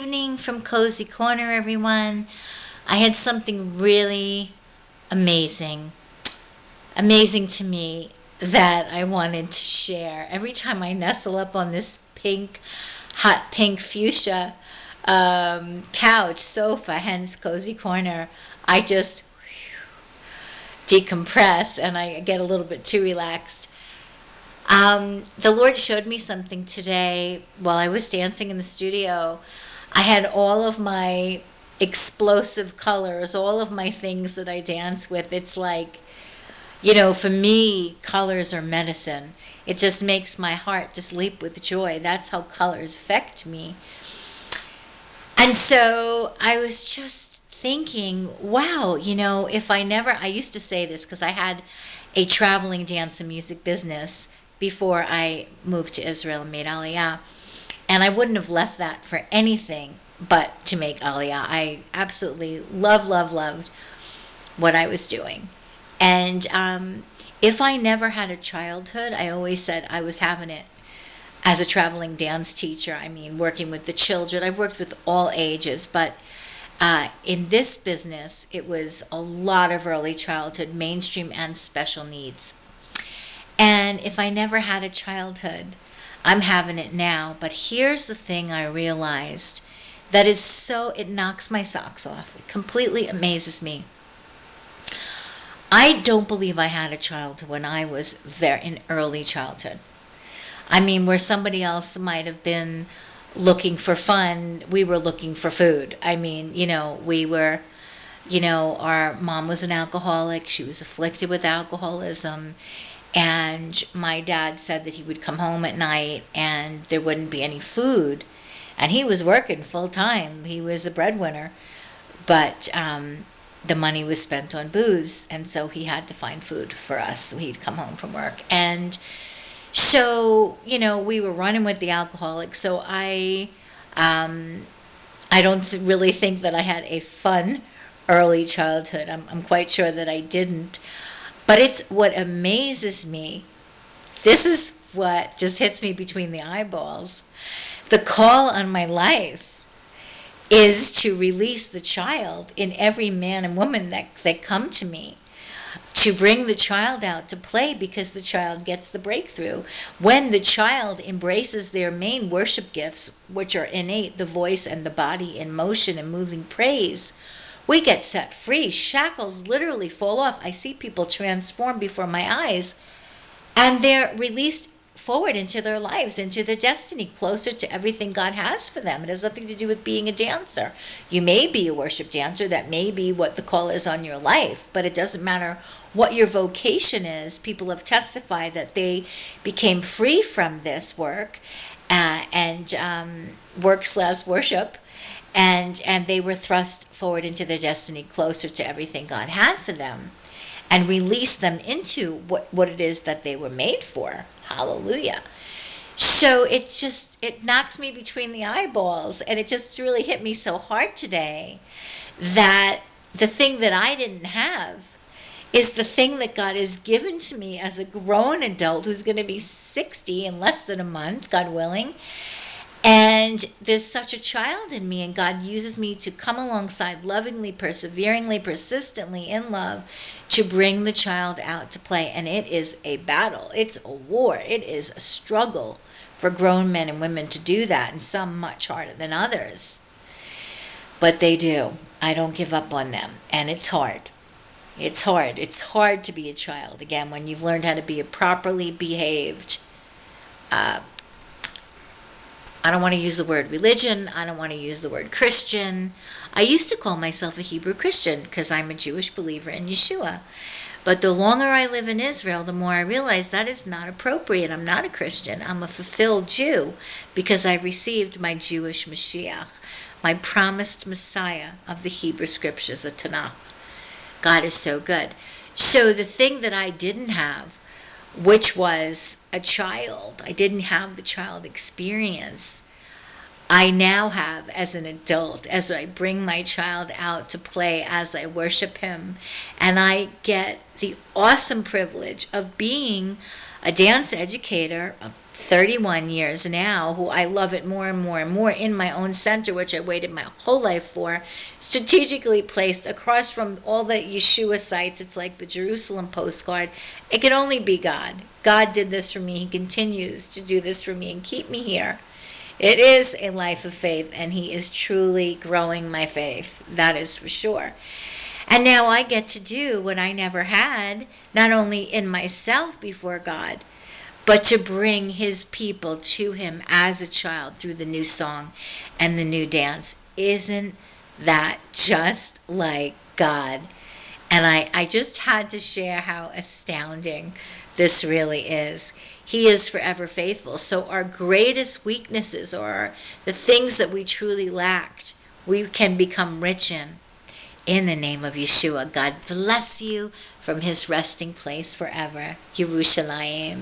evening from Cozy Corner, everyone. I had something really amazing, amazing to me that I wanted to share. Every time I nestle up on this pink, hot pink fuchsia couch, sofa, hence Cozy Corner, I just decompress and I get a little bit too relaxed. The Lord showed me something today while I was dancing in the studio. I had all of my explosive colors, all of my things that I dance with. It's like, for me, colors are medicine. It just makes my heart just leap with joy. That's how colors affect me. And so I was just thinking, wow, I used to say this because I had a traveling dance and music business before I moved to Israel and made Aliyah. And I wouldn't have left that for anything but to make Aliyah. I absolutely loved what I was doing. And if I never had a childhood, I always said I was having it as a traveling dance teacher. I mean, working with the children. I've worked with all ages, but in this business, it was a lot of early childhood, mainstream and special needs. And if I never had a childhood, I'm having it now. But here's the thing I realized that is it knocks my socks off. It completely amazes me. I don't believe I had a childhood when I was in early childhood. I mean, where somebody else might have been looking for fun, we were looking for food. I mean, our mom was an alcoholic. She was afflicted with alcoholism. And my dad said that he would come home at night and there wouldn't be any food. And he was working full time. He was a breadwinner. But the money was spent on booze. And so he had to find food for us. So he'd come home from work. And so, we were running with the alcoholics. So I don't really think that I had a fun early childhood. I'm quite sure that I didn't. But it's what amazes me. This is what just hits me between the eyeballs. The call on my life is to release the child in every man and woman that come to me, to bring the child out to play because the child gets the breakthrough. When the child embraces their main worship gifts, which are innate, the voice and the body in motion and moving praise, we get set free. Shackles literally fall off. I see people transform before my eyes, and they're released forward into their lives, into their destiny, closer to everything God has for them. It has nothing to do with being a dancer. You may be a worship dancer. That may be what the call is on your life, but it doesn't matter what your vocation is. People have testified that they became free from this work and work/worship. And they were thrust forward into their destiny, closer to everything God had for them, and released them into what it is that they were made for. Hallelujah. So it knocks me between the eyeballs, and it just really hit me so hard today that the thing that I didn't have is the thing that God has given to me as a grown adult who's going to be 60 in less than a month, God willing. And there's such a child in me, and God uses me to come alongside lovingly, perseveringly, persistently in love to bring the child out to play. And it is a battle. It's a war. It is a struggle for grown men and women to do that, and some much harder than others. But they do. I don't give up on them. And it's hard. It's hard. It's hard to be a child, again, when you've learned how to be a properly behaved I don't want to use the word religion. I don't want to use the word Christian. I used to call myself a Hebrew Christian because I'm a Jewish believer in Yeshua. But the longer I live in Israel, the more I realize that is not appropriate. I'm not a Christian. I'm a fulfilled Jew because I received my Jewish Mashiach, my promised Messiah of the Hebrew Scriptures, the Tanakh. God is so good. So the thing that I didn't have, which was a child. I didn't have the child experience. I now have as an adult, as I bring my child out to play, as I worship him. And I get the awesome privilege of being a dance educator of 31 years now, who I love it more and more and more, in my own center, which I waited my whole life for, strategically placed across from all the Yeshua sites. It's like the Jerusalem postcard. It could only be God. God did this for me. He continues to do this for me and keep me here. It is a life of faith, and He is truly growing my faith. That is for sure. And now I get to do what I never had, not only in myself before God, but to bring His people to Him as a child through the new song and the new dance. Isn't that just like God? And I just had to share how astounding this really is. He is forever faithful. So our greatest weaknesses, or the things that we truly lacked, we can become rich in the name of Yeshua. God bless you from His resting place forever. Yerushalayim.